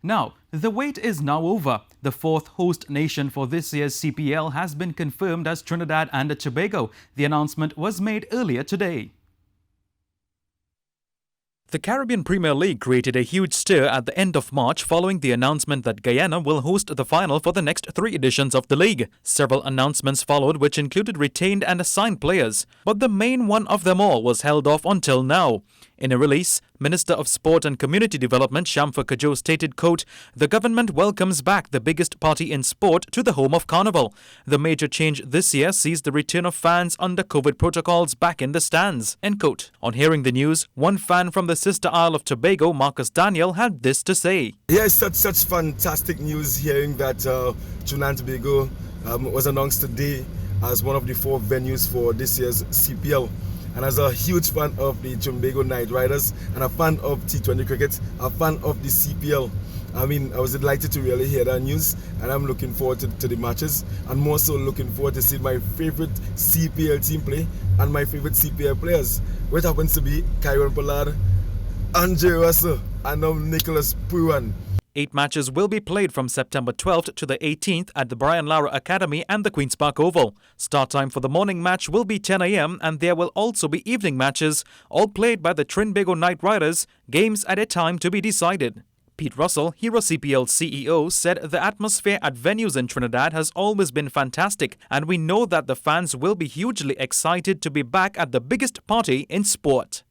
Now, the wait is now over. The fourth host nation for this year's CPL has been confirmed as Trinidad and Tobago. The announcement was made earlier today. The Caribbean Premier League created a huge stir at the end of March following the announcement that Guyana will host the final for the next 3 editions of the league. Several announcements followed which included retained and assigned players, but the main one of them all was held off until now. In a release, Minister of Sport and Community Development Shamfa Kajo stated, quote, "The government welcomes back the biggest party in sport to the home of Carnival. The major change this year sees the return of fans under COVID protocols back in the stands." End quote. On hearing the news, one fan from the sister isle of Tobago, Marcus Daniel, had this to say. Yeah, it's such fantastic news hearing that Trinidad and Tobago was announced today as one of the 4 venues for this year's CPL. And as a huge fan of the Tobago Night Riders and a fan of T20 cricket, a fan of the CPL, I was delighted to really hear that news, and I'm looking forward to the matches, and more so looking forward to see my favorite CPL team play and my favorite CPL players, which happens to be Kyron Pollard, Andre Russell, and Nicholas Pruan. 8 matches will be played from September 12th to the 18th at the Brian Lara Academy and the Queen's Park Oval. Start time for the morning match will be 10 a.m. and there will also be evening matches, all played by the Trinbago Night Riders, games at a time to be decided. Pete Russell, Hero CPL CEO, said the atmosphere at venues in Trinidad has always been fantastic, and we know that the fans will be hugely excited to be back at the biggest party in sport.